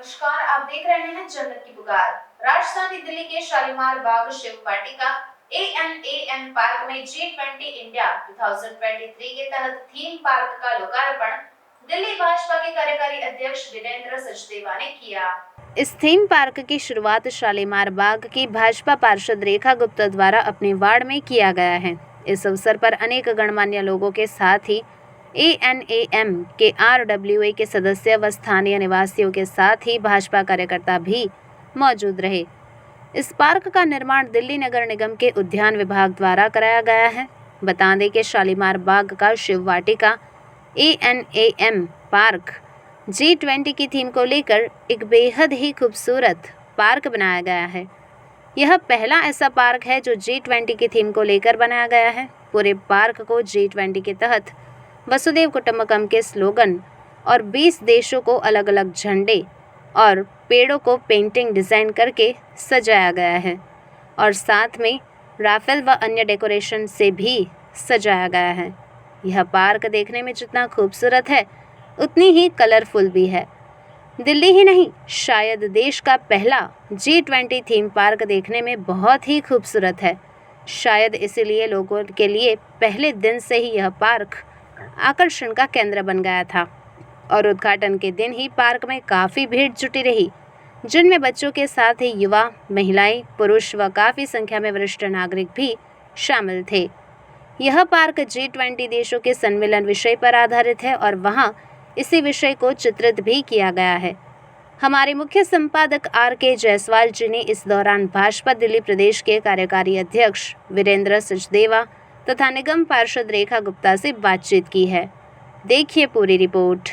नमस्कार, आप देख रहे हैं जन्नत की पुकार। राजधानी दिल्ली के शालीमार बाग शिव वाटिका ANAM पार्क में G20 इंडिया 2023 के तहत थीम पार्क का लोकार्पण दिल्ली भाजपा के कार्यकारी अध्यक्ष वीरेंद्र सचदेवा ने किया। इस थीम पार्क की शुरुआत शालीमार बाग की भाजपा पार्षद रेखा गुप्ता द्वारा अपने वार्ड में किया गया है। इस अवसर पर अनेक गणमान्य लोगों के साथ ही ANAM के RWA के सदस्य व स्थानीय निवासियों के साथ ही भाजपा कार्यकर्ता भी मौजूद रहे। इस पार्क का निर्माण दिल्ली नगर निगम के उद्यान विभाग द्वारा कराया गया है। बता दें कि शालीमार बाग का शिव वाटिका ANAM पार्क G20 की थीम को लेकर एक बेहद ही खूबसूरत पार्क बनाया गया है। यह पहला ऐसा पार्क है जो G20 की थीम को लेकर बनाया गया है। पूरे पार्क को G20 के तहत वसुदेव कुटुंबकम के स्लोगन और 20 देशों को अलग अलग झंडे और पेड़ों को पेंटिंग डिज़ाइन करके सजाया गया है और साथ में राफेल व अन्य डेकोरेशन से भी सजाया गया है। यह पार्क देखने में जितना खूबसूरत है उतनी ही कलरफुल भी है। दिल्ली ही नहीं, शायद देश का पहला G20 थीम पार्क देखने में बहुत ही खूबसूरत है। शायद इसीलिए लोगों के लिए पहले दिन से ही यह पार्क आकर्षण का केंद्र बन गया था और उद्घाटन के दिन ही पार्क में काफ़ी भीड़ जुटी रही, जिनमें बच्चों के साथ ही युवा, महिलाएं, पुरुष व काफ़ी संख्या में वरिष्ठ नागरिक भी शामिल थे। यह पार्क G20 देशों के सम्मेलन विषय पर आधारित है और वहां इसी विषय को चित्रित भी किया गया है। हमारे मुख्य संपादक RK जायसवाल जी ने इस दौरान भाजपा दिल्ली प्रदेश के कार्यकारी अध्यक्ष वीरेंद्र सचदेवा तथा निगम पार्षद रेखा गुप्ता से बातचीत की है। देखिए पूरी रिपोर्ट।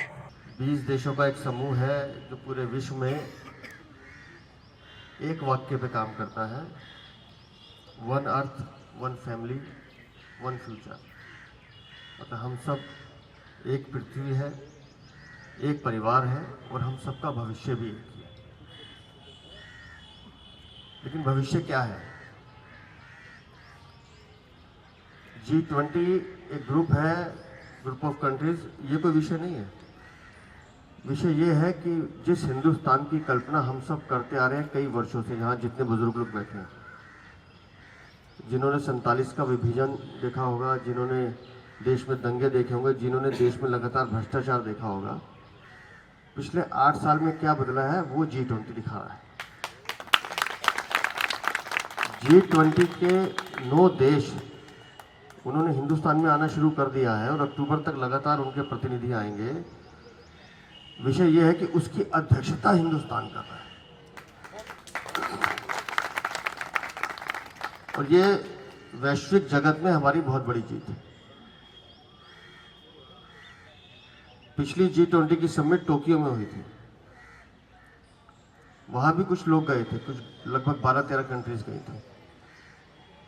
20 देशों का एक समूह है जो पूरे विश्व में एक वाक्य पे काम करता है, one earth, one family, one future. मतलब हम सब एक पृथ्वी है, एक परिवार है और हम सबका भविष्य भी एक ही है। लेकिन भविष्य क्या है? G20 एक ग्रुप है, ग्रुप ऑफ कंट्रीज, ये कोई विषय नहीं है। विषय ये है कि जिस हिंदुस्तान की कल्पना हम सब करते आ रहे हैं कई वर्षों से, यहाँ जितने बुजुर्ग लोग बैठे हैं, जिन्होंने 47 का विभाजन देखा होगा, जिन्होंने देश में दंगे देखे होंगे, जिन्होंने देश में लगातार भ्रष्टाचार देखा होगा, पिछले 8 साल में क्या बदला है वो G20 दिखा रहा है। G20 के 9 देश उन्होंने हिंदुस्तान में आना शुरू कर दिया है और अक्टूबर तक लगातार उनके प्रतिनिधि आएंगे। विषय यह है कि उसकी अध्यक्षता हिंदुस्तान कर रहा है और ये वैश्विक जगत में हमारी बहुत बड़ी जीत है। पिछली G20 की समिट टोक्यो में हुई थी, वहां भी कुछ लोग गए थे, कुछ लगभग 12-13 कंट्रीज गई थी।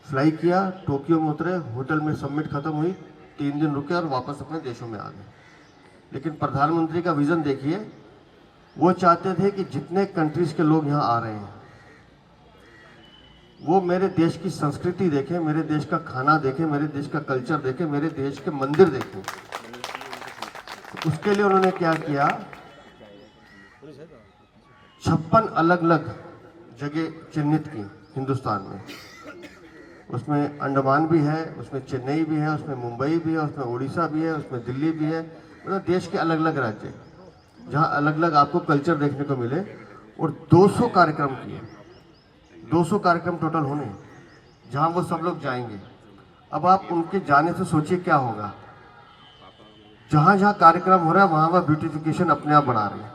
फ्लाई किया, टोक्यो में उतरे, होटल में समिट खत्म हुई, 3 दिन रुके और वापस अपने देशों में आ गए। लेकिन प्रधानमंत्री का विजन देखिए, वो चाहते थे कि जितने कंट्रीज के लोग यहाँ आ रहे हैं वो मेरे देश की संस्कृति देखें, मेरे देश का खाना देखें, मेरे देश का कल्चर देखें, मेरे देश के मंदिर देखें। तो उसके लिए उन्होंने क्या किया, 56 अलग अलग जगह चिन्हित की हिंदुस्तान में। उसमें अंडमान भी है, उसमें चेन्नई भी है, उसमें मुंबई भी है, उसमें उड़ीसा भी है, उसमें दिल्ली भी है। मतलब देश के अलग अलग राज्य जहाँ अलग अलग आपको कल्चर देखने को मिले और 200 कार्यक्रम किए, 200 कार्यक्रम टोटल होने, जहाँ वो सब लोग जाएंगे। अब आप उनके जाने से सोचिए क्या होगा। जहाँ जहाँ कार्यक्रम हो रहा है वहाँ वहाँ ब्यूटिफिकेशन अपने आप बढ़ा रही है,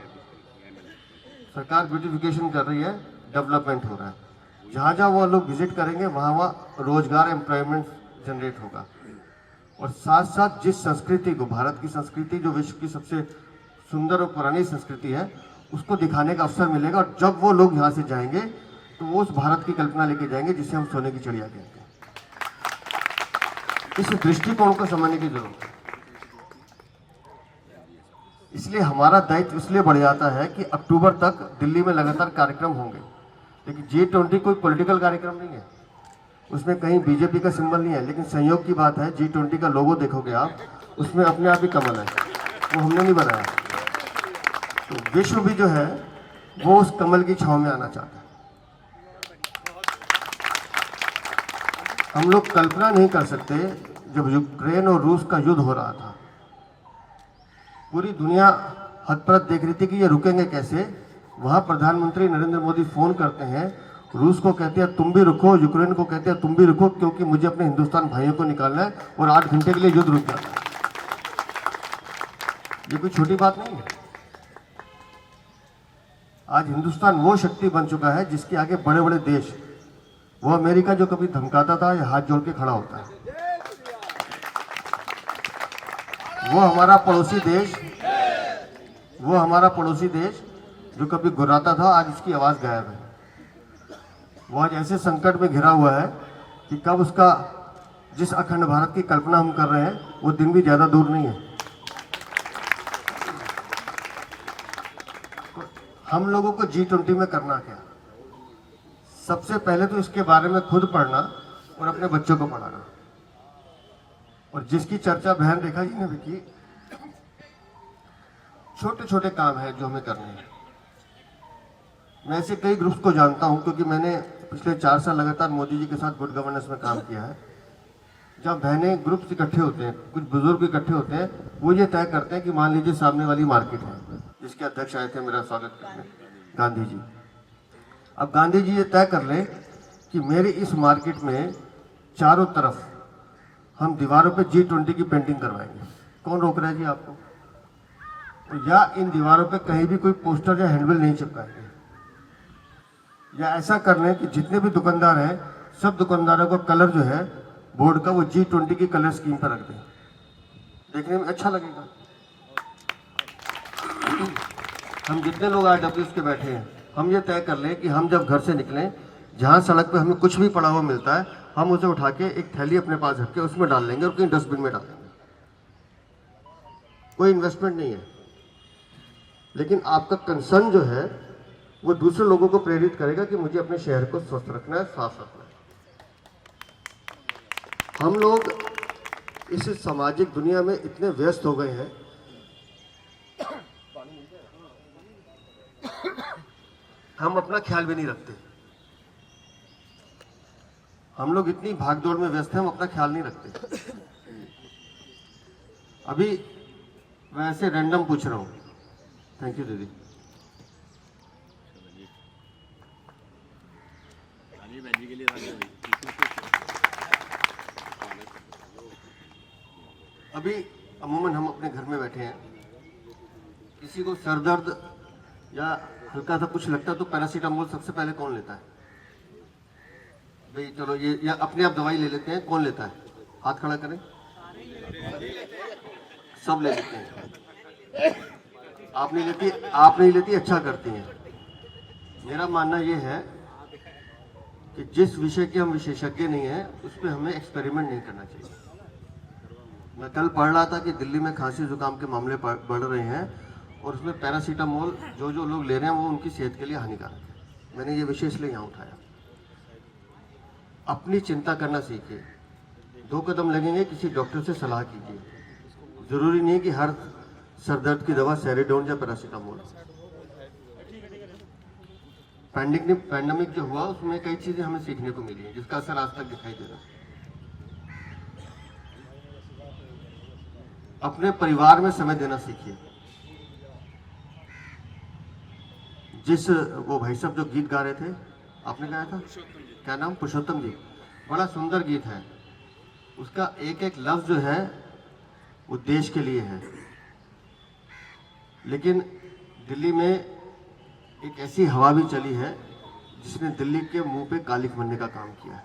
सरकार ब्यूटिफिकेशन कर रही है, डेवलपमेंट हो रहा है। जहाँ जहाँ वो लोग विजिट करेंगे वहाँ वहाँ रोजगार, एम्प्लॉयमेंट जनरेट होगा और साथ साथ जिस संस्कृति को, भारत की संस्कृति जो विश्व की सबसे सुंदर और पुरानी संस्कृति है, उसको दिखाने का अवसर मिलेगा। और जब वो लोग यहाँ से जाएंगे तो वो उस भारत की कल्पना लेके जाएंगे जिसे हम सोने की चिड़िया कहते हैं। इस दृष्टिकोण को समझने की जरूरत है। इसलिए हमारा दायित्व इसलिए बढ़ जाता है कि अक्टूबर तक दिल्ली में लगातार कार्यक्रम होंगे। लेकिन G20 कोई पॉलिटिकल कार्यक्रम नहीं है, उसमें कहीं बीजेपी का सिंबल नहीं है। लेकिन संयोग की बात है, G20 का लोगो देखोगे आप, उसमें अपने आप ही कमल है, वो हमने नहीं बनाया। तो विश्व भी जो है वो उस कमल की छांव में आना चाहता है। हम लोग कल्पना नहीं कर सकते, जब यूक्रेन और रूस का युद्ध हो रहा था, पूरी दुनिया हतप्रभ देख रही थी कि ये रुकेंगे कैसे। वहां प्रधानमंत्री नरेंद्र मोदी फोन करते हैं, रूस को कहते हैं तुम भी रुको, यूक्रेन को कहते हैं तुम भी रुको, क्योंकि मुझे अपने हिंदुस्तान भाइयों को निकालना है, और 8 घंटे के लिए युद्ध रुक जाता है। ये कोई छोटी बात नहीं है। आज हिंदुस्तान वो शक्ति बन चुका है जिसके आगे बड़े बड़े देश, वो अमेरिका जो कभी धमकाता था, ये हाथ जोड़ के खड़ा होता है। वो हमारा पड़ोसी देश जो कभी गुर्राता था, आज इसकी आवाज गायब है। वो आज ऐसे संकट में घिरा हुआ है कि कब उसका, जिस अखंड भारत की कल्पना हम कर रहे हैं, वो दिन भी ज्यादा दूर नहीं है। हम लोगों को G20 में करना क्या? सबसे पहले तो इसके बारे में खुद पढ़ना और अपने बच्चों को पढ़ाना। और जिसकी चर्चा बहन रेखा जी ने भी की, छोटे छोटे काम है जो हमें करने हैं। मैं ऐसे कई ग्रुप्स को जानता हूं, क्योंकि मैंने पिछले 4 साल लगातार मोदी जी के साथ गुड गवर्नेंस में काम किया है। जब बहनें ग्रुप्स इकट्ठे होते हैं, कुछ बुजुर्ग इकट्ठे होते हैं, वो ये तय करते हैं कि मान लीजिए सामने वाली मार्केट है, जिसके अध्यक्ष आए थे मेरा स्वागत करने, गांधी जी। अब गांधी जी ये तय कर लें कि मेरी इस मार्केट में चारों तरफ हम दीवारों पे G20 की पेंटिंग करवाएंगे। कौन रोक रहा है जी आपको? या इन दीवारों पे कहीं भी कोई पोस्टर या हैंडबिल नहीं चिपकाएंगे, या ऐसा कर लें कि जितने भी दुकानदार हैं, सब दुकानदारों का कलर जो है बोर्ड का, वो G20 की कलर स्कीम पर रख दें। देखने में अच्छा लगेगा। हम जितने लोग RWS के बैठे हैं, हम ये तय कर लें कि हम जब घर से निकलें, जहाँ सड़क पे हमें कुछ भी पड़ा हुआ मिलता है, हम उसे उठा के एक थैली अपने पास रख के उसमें डाल लेंगे और कहीं डस्टबिन में डाल देंगे। कोई इन्वेस्टमेंट नहीं है, लेकिन आपका कंसर्न जो है वो दूसरे लोगों को प्रेरित करेगा कि मुझे अपने शहर को स्वस्थ रखना है, साफ रखना है। हम लोग इस सामाजिक दुनिया में इतने व्यस्त हो गए हैं, हम अपना ख्याल भी नहीं रखते। हम लोग इतनी भागदौड़ में व्यस्त हैं, हम अपना ख्याल नहीं रखते। अभी मैं ऐसे रैंडम पूछ रहा हूं। थैंक यू दीदी। अभी अमूमन हम अपने घर में बैठे हैं, किसी को सर दर्द या हल्का सा कुछ लगता है तो पैरासीटामोल सबसे पहले कौन लेता है? भाई चलो ये, या अपने आप दवाई ले लेते हैं, कौन लेता है? हाथ खड़ा करें। सब ले लेते हैं। आप नहीं लेती, अच्छा करती हैं। मेरा मानना ये है कि जिस विषय के हम विशेषज्ञ नहीं हैं, उस पर हमें एक्सपेरिमेंट नहीं करना चाहिए। मैं कल पढ़ रहा था कि दिल्ली में खांसी जुकाम के मामले बढ़ रहे हैं, और उसमें पैरासीटामोल जो लोग ले रहे हैं वो उनकी सेहत के लिए हानिकारक है। मैंने ये विषय इसलिए यहाँ उठाया। अपनी चिंता करना सीखिए। 2 कदम लगेंगे, किसी डॉक्टर से सलाह कीजिए। जरूरी नहीं कि हर सर दर्द की दवा सेरिडोन या पैरासीटामोल। पैंडेमिक जो हुआ उसमें कई चीजें हमें सीखने को मिली हैं, जिसका असर आज तक दिखाई दे रहा है। अपने परिवार में समय देना सीखिए। जिस वो भाई साहब जो गीत गा रहे थे, आपने गाया था, क्या नाम? पुरुषोत्तम जी। बड़ा सुंदर गीत है। उसका एक एक लफ्ज जो है वो देश के लिए है। लेकिन दिल्ली में एक ऐसी हवा भी चली है जिसने दिल्ली के मुंह पे कालिख बनने का काम किया है।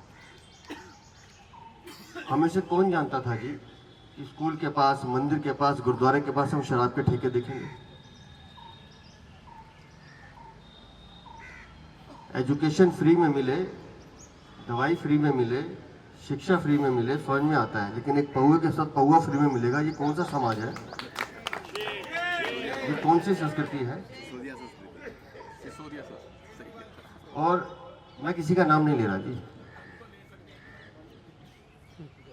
हमें से कौन जानता था जी कि स्कूल के पास, मंदिर के पास, गुरुद्वारे के पास हम शराब के ठेके देखेंगे। एजुकेशन फ्री में मिले, दवाई फ्री में मिले, शिक्षा फ्री में मिले, समझ में आता है, लेकिन एक पौवे के साथ पौवा फ्री में मिलेगा, ये कौन सा समाज है? ये कौन सी संस्कृति है? और मैं किसी का नाम नहीं ले रहा जी,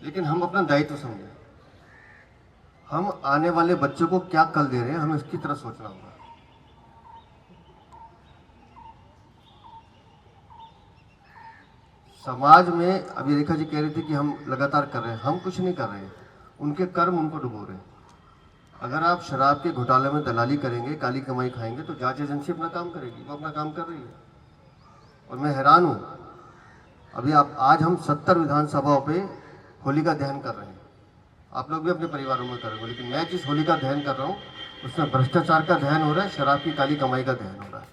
लेकिन हम अपना दायित्व समझें। हम आने वाले बच्चों को क्या कल दे रहे हैं, हमें उसकी तरफ सोचना होगा। समाज में अभी रेखा जी कह रही थी कि हम लगातार कर रहे हैं, हम कुछ नहीं कर रहे हैं, उनके कर्म उनको डुबो रहे हैं। अगर आप शराब के घोटाले में दलाली करेंगे, काली कमाई खाएंगे, तो जांच एजेंसी अपना काम करेगी, वो अपना काम कर रही है। और मैं हैरान हूँ, अभी आज हम 70 विधानसभाओं पे होलिका दहन कर रहे हैं, आप लोग भी अपने परिवारों में करेंगे, लेकिन मैं जिस होलिका दहन कर रहा हूँ उसमें भ्रष्टाचार का दहन हो रहा है, शराब की काली कमाई का दहन हो रहा है।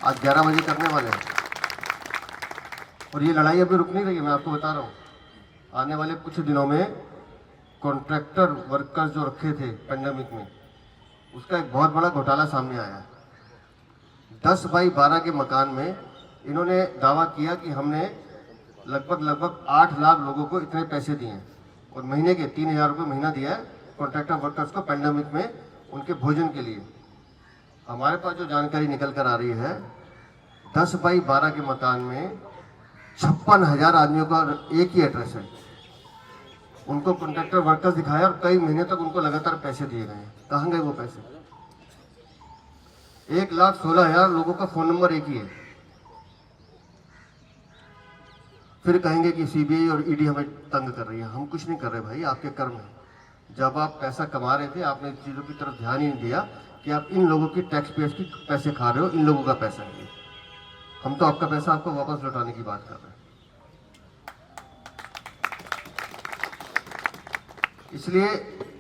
आज 11 बजे करने वाले हैं और ये लड़ाई अभी रुक नहीं रही है, मैं आपको बता रहा हूँ। आने वाले कुछ दिनों में कॉन्ट्रैक्टर वर्कर्स जो रखे थे पेंडेमिक में, उसका एक बहुत बड़ा घोटाला सामने आया है। 10 बाई 12 के मकान में इन्होंने दावा किया कि हमने लगभग 8 लाख लोगों को इतने पैसे दिए हैं और महीने के 3,000 रुपये महीना दिया है कॉन्ट्रैक्टर वर्कर्स को पेंडेमिक में उनके भोजन के लिए। हमारे पास जो जानकारी निकल कर आ रही है, 10 बाई 12 के मकान में 56,000 आदमियों का एक ही एड्रेस है, उनको कॉन्ट्रैक्टर वर्कर्स दिखाया और कई महीने तक उनको लगातार पैसे दिए गए। कहाँ गए वो पैसे? 1,16,000 लोगों का फोन नंबर एक ही है। फिर कहेंगे कि सीबीआई और ईडी हमें तंग कर रही है। हम कुछ नहीं कर रहे भाई, आपके कर्म है। जब आप पैसा कमा रहे थे, आपने इन चीज़ों की तरफ ध्यान ही नहीं दिया कि आप इन लोगों की टैक्स पेयर्स की पैसे खा रहे हो, इन लोगों का पैसा है। हम तो आपका पैसा आपको वापस लौटाने की बात कर रहे हैं। इसलिए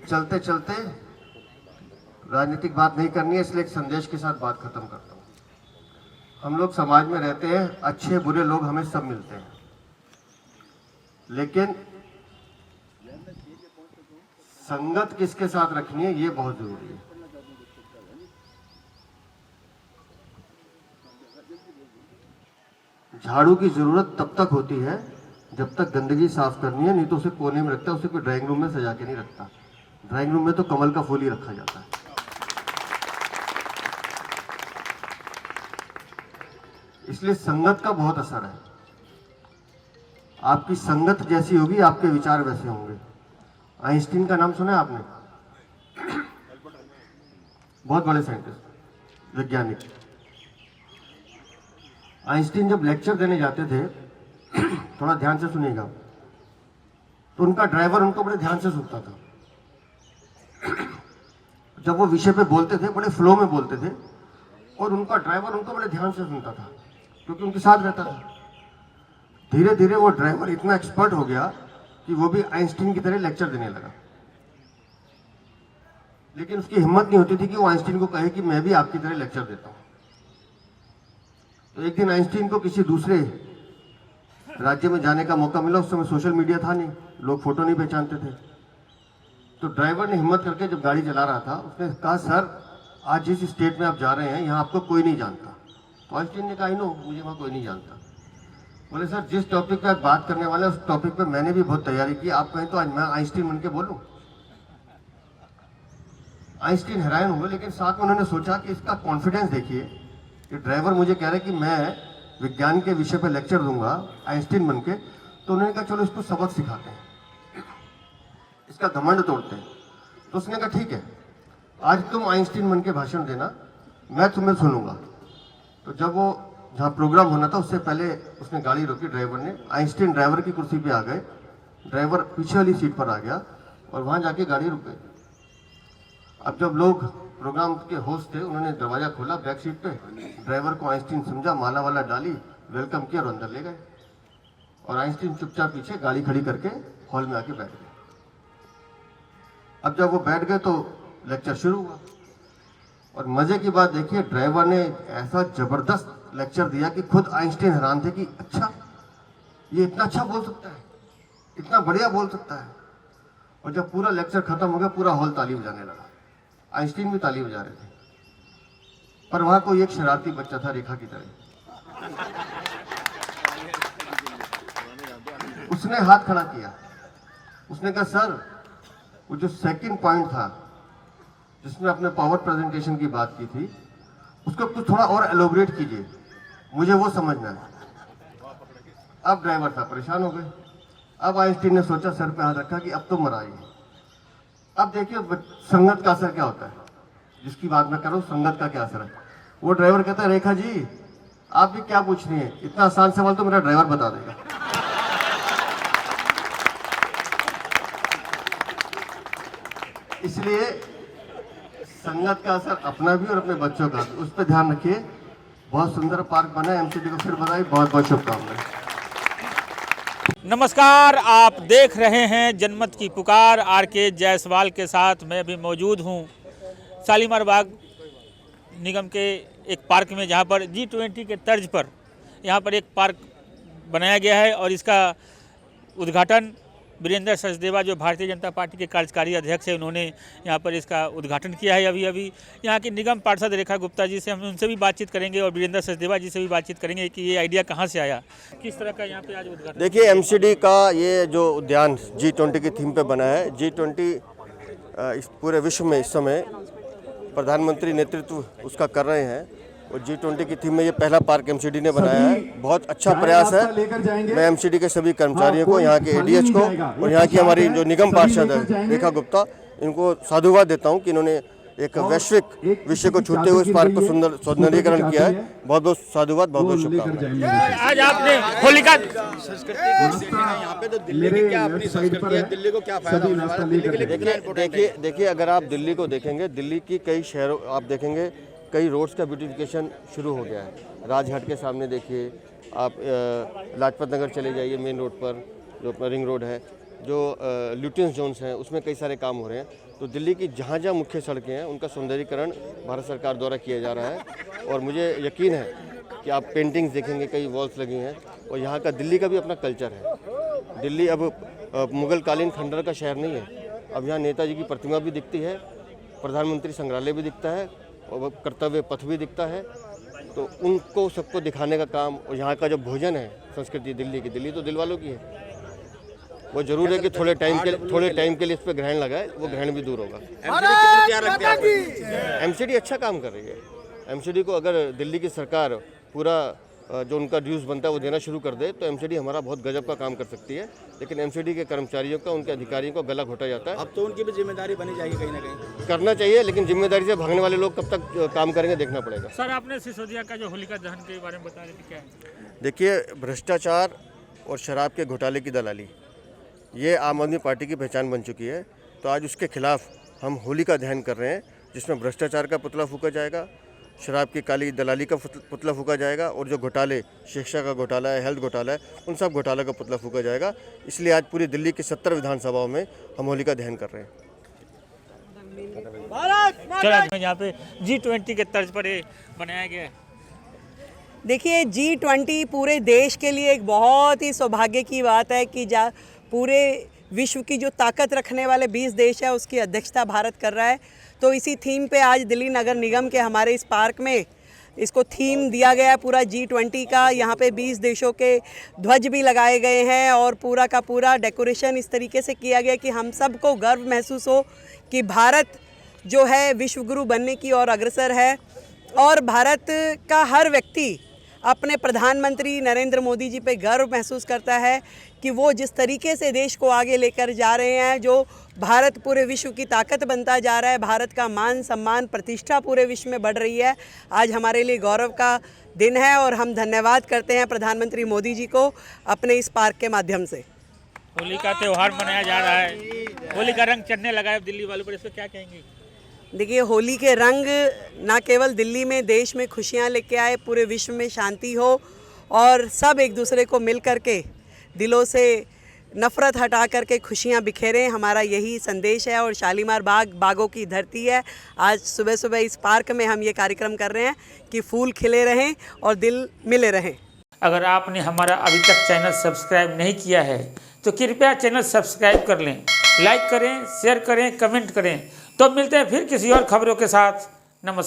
चलते चलते राजनीतिक बात नहीं करनी है, इसलिए एक संदेश के साथ बात खत्म करता हूँ। हम लोग समाज में रहते हैं, अच्छे बुरे लोग हमें सब मिलते हैं, लेकिन संगत किसके साथ रखनी है ये बहुत जरूरी है। झाड़ू की जरूरत तब तक होती है जब तक गंदगी साफ करनी है, नहीं तो उसे कोने में रखता है, उसे कोई ड्राइंग रूम में सजा के नहीं रखता। ड्राइंग रूम में तो कमल का फूल ही रखा जाता है। इसलिए संगत का बहुत असर है। आपकी संगत जैसी होगी, आपके विचार वैसे होंगे। आइंस्टीन का नाम सुना है आपने? बहुत बड़े साइंटिस्ट, वैज्ञानिक। आइंस्टीन जब लेक्चर देने जाते थे, थोड़ा ध्यान से सुनिएगा, तो उनका ड्राइवर उनको बड़े ध्यान से सुनता था। जब वो विषय पे बोलते थे, बड़े फ्लो में बोलते थे, और उनका ड्राइवर उनको बड़े ध्यान से सुनता था, क्योंकि उनके साथ रहता था। धीरे धीरे वो ड्राइवर इतना एक्सपर्ट हो गया कि वो भी आइंस्टीन की तरह लेक्चर देने लगा। लेकिन उसकी हिम्मत नहीं होती थी कि वो आइंस्टीन को कहे कि मैं भी आपकी तरह लेक्चर देता हूं। तो एक दिन आइंस्टीन को किसी दूसरे राज्य में जाने का मौका मिला। उस समय सोशल मीडिया था नहीं, लोग फोटो नहीं पहचानते थे। तो ड्राइवर ने हिम्मत करके जब गाड़ी चला रहा था, उसने कहा, सर आज जिस स्टेट में आप जा रहे हैं, यहाँ आपको कोई नहीं जानता। तो आइंस्टीन ने कहा, आई नो, मुझे वहाँ कोई नहीं जानता। बोले, सर जिस टॉपिक पे आप बात करने वाले हैं उस टॉपिक पे मैंने भी बहुत तैयारी की, आप कहें तो आज मैं आइंस्टीन बन के बोलूं। आइंस्टीन हैरान हुए, लेकिन साथ में उन्होंने सोचा कि इसका कॉन्फिडेंस देखिए कि ड्राइवर मुझे कह रहे कि मैं विज्ञान के विषय पे लेक्चर दूंगा आइंस्टीन बन के। तो उन्होंने कहा चलो इसको सबक सिखाते हैं, इसका घमंड तोड़ते हैं। तो उसने कहा ठीक है, आज तुम आइंस्टीन बन के भाषण देना, मैं तुम्हें सुनूंगा। तो जब वो जहाँ प्रोग्राम होना था उससे पहले उसने गाड़ी रोकी, ड्राइवर ने। आइंस्टीन ड्राइवर की कुर्सी पे आ गए, ड्राइवर पीछे वाली सीट पर आ गया और वहाँ जाके गाड़ी रुक गई। अब जब लोग प्रोग्राम के होस्ट थे, उन्होंने दरवाजा खोला बैक सीट पे, ड्राइवर को आइंस्टीन समझा, माला वाला डाली, वेलकम किया और अंदर ले गए। और आइंस्टीन चुपचाप पीछे गाड़ी खड़ी करके हॉल में आके बैठ गए। अब जब वो बैठ गए तो लेक्चर शुरू हुआ। और मजे की बात देखिए, ड्राइवर ने ऐसा जबरदस्त लेक्चर दिया कि खुद आइंस्टीन हैरान थे कि अच्छा, ये इतना अच्छा बोल सकता है, इतना बढ़िया बोल सकता है। और जब पूरा लेक्चर खत्म हो गया, पूरा हॉल ताली बजाने लगा। आइंस्टीन भी ताली बजा रहे थे, पर वहां कोई एक शरारती बच्चा था, रेखा की तरह। उसने हाथ खड़ा किया, उसने कहा, सर वो जो सेकंड पॉइंट था जिसमें आपने पावर प्रेजेंटेशन की बात की थी, उसको कुछ थोड़ा और एलोबरेट कीजिए, मुझे वो समझना है। अब ड्राइवर था, परेशान हो गए। अब आइंस्टीन ने सोचा, सर पे हाथ रखा कि अब तो मराइए। अब देखिए संगत का असर क्या होता है, जिसकी बात मैं कर रहा हूँ, संगत का क्या असर है। वो ड्राइवर कहता है, रेखा जी आप भी क्या पूछ रही हैं, इतना आसान सवाल तो मेरा ड्राइवर बता देगा। इसलिए संगत का असर अपना भी और अपने बच्चों का भी, उस पर ध्यान रखिए। बहुत सुंदर पार्क बना है, एमसीडी को फिर बधाई, बहुत बहुत शुभकामनाएं। नमस्कार, आप देख रहे हैं जनमत की पुकार। आर.के. जायसवाल के साथ मैं भी मौजूद हूं शालीमार बाग निगम के एक पार्क में, जहां पर G20 के तर्ज पर यहां पर एक पार्क बनाया गया है और इसका उद्घाटन वीरेंद्र सचदेवा, जो भारतीय जनता पार्टी के कार्यकारी अध्यक्ष हैं, उन्होंने यहाँ पर इसका उद्घाटन किया है। अभी यहाँ की निगम पार्षद रेखा गुप्ता जी से हम उनसे भी बातचीत करेंगे और वीरेंद्र सचदेवा जी से भी बातचीत करेंगे कि ये आइडिया कहाँ से आया, किस तरह का यहाँ पे आज उद्घाटन। देखिए, एमसीडी का ये जो उद्यान G20 की थीम पे बना है, G20 इस पूरे विश्व में इस समय प्रधानमंत्री नेतृत्व उसका कर रहे हैं और G20 की थीम में ये पहला पार्क एमसीडी ने बनाया है। बहुत अच्छा प्रयास है। मैं एमसीडी के सभी कर्मचारियों को, यहाँ के एडीएच को और यहाँ की हमारी जो निगम पार्षद है रेखा गुप्ता, इनको साधुवाद देता हूँ कि इन्होंने एक वैश्विक विषय को छूते हुए इस पार्क को सुंदर सौंदर्यीकरण किया है। बहुत बहुत साधुवात, बहुत बहुत शुभकामनाएं। आज आपने होलिका यहाँ पे तो दिल्ली की क्या अपनी संस्कृति है, दिल्ली को क्या फायदा होने वाला है, दिल्ली के लिए कितना इम्पोर्टेंट है? देखिए, अगर आप दिल्ली को देखेंगे, दिल्ली की कई शहरों आप देखेंगे, कई रोड्स का ब्यूटिफिकेशन शुरू हो गया है। राजघाट के सामने देखिए आप, लाजपत नगर चले जाइए, मेन रोड पर जो अपना रिंग रोड है, जो ल्यूटियंस जोन्स हैं, उसमें कई सारे काम हो रहे हैं। तो दिल्ली की जहाँ जहाँ मुख्य सड़कें हैं उनका सौंदर्यीकरण भारत सरकार द्वारा किया जा रहा है और मुझे यकीन है कि आप पेंटिंग्स देखेंगे, कई वॉल्स लगी हैं और यहाँ का दिल्ली का भी अपना कल्चर है। दिल्ली अब मुगलकालीन खंडर का शहर नहीं है। अब यहाँ नेताजी की प्रतिमा भी दिखती है, प्रधानमंत्री संग्रहालय भी दिखता है और कर्तव्य पथ भी दिखता है। तो उनको सबको दिखाने का काम, और यहाँ का जो भोजन है, संस्कृति दिल्ली की, दिल्ली तो दिल वालों की है। वो जरूर है कि थोड़े टाइम के लिए इस पर ग्रहण लगाए, वो ग्रहण भी दूर होगा। एमसीडी अच्छा काम कर रही है। एमसीडी को अगर दिल्ली की सरकार पूरा जो उनका ड्यूज बनता है वो देना शुरू कर दे तो एमसीडी हमारा बहुत गजब का काम कर सकती है। लेकिन एमसीडी के कर्मचारियों का, उनके अधिकारियों का गला घोटा जाता है। अब तो उनकी भी जिम्मेदारी बनी जाएगी कहीं ना कहीं। करना चाहिए, लेकिन जिम्मेदारी से भागने वाले लोग कब तक काम करेंगे, देखना पड़ेगा। सर, आपने सिसोदिया का जो होलिका दहन के बारे में बता रहे थे, क्या है? देखिए, भ्रष्टाचार और शराब के घोटाले की दलाली, ये आम आदमी पार्टी की पहचान बन चुकी है। तो आज उसके खिलाफ हम होलिका दहन कर रहे हैं, जिसमें भ्रष्टाचार का पुतला फूका जाएगा, शराब की काली दलाली का पुतला फूका जाएगा और जो घोटाले, शिक्षा का घोटाला है, हेल्थ घोटाला है, उन सब घोटाले का पुतला फूका जाएगा। इसलिए आज पूरी दिल्ली की 70 विधानसभाओं में हम होलिका दहन कर रहे हैं। चलो, यहाँ पे G20 के तर्ज पर ये बनाया गया है। देखिए, G20 पूरे देश के लिए एक बहुत ही सौभाग्य की बात है कि पूरे विश्व की जो ताकत रखने वाले 20 देश है उसकी अध्यक्षता भारत कर रहा है। तो इसी थीम पे आज दिल्ली नगर निगम के हमारे इस पार्क में इसको थीम दिया गया है पूरा G20 का। यहाँ पे 20 देशों के ध्वज भी लगाए गए हैं और पूरा का पूरा डेकोरेशन इस तरीके से किया गया कि हम सबको गर्व महसूस हो कि भारत जो है विश्वगुरु बनने की ओर अग्रसर है। और भारत का हर व्यक्ति अपने प्रधानमंत्री नरेंद्र मोदी जी पे गर्व महसूस करता है कि वो जिस तरीके से देश को आगे लेकर जा रहे हैं, जो भारत पूरे विश्व की ताकत बनता जा रहा है, भारत का मान सम्मान प्रतिष्ठा पूरे विश्व में बढ़ रही है। आज हमारे लिए गौरव का दिन है और हम धन्यवाद करते हैं प्रधानमंत्री मोदी जी को अपने इस पार्क के माध्यम से। होली का त्यौहार मनाया जा रहा है, होली का रंग चढ़ने लगा है दिल्ली वालों पर, इस पर क्या कहेंगे? देखिए, होली के रंग ना केवल दिल्ली में, देश में खुशियाँ लेके आए, पूरे विश्व में शांति हो और सब एक दूसरे को मिल करके दिलों से नफ़रत हटा करके खुशियाँ बिखेरें, हमारा यही संदेश है। और शालीमार बाग बागों की धरती है। आज सुबह सुबह इस पार्क में हम ये कार्यक्रम कर रहे हैं कि फूल खिले रहें और दिल मिले रहें। अगर आपने हमारा अभी तक चैनल सब्सक्राइब नहीं किया है तो कृपया चैनल सब्सक्राइब कर लें, लाइक करें, शेयर करें, कमेंट करें। तो मिलते हैं फिर किसी और खबरों के साथ। नमस्कार।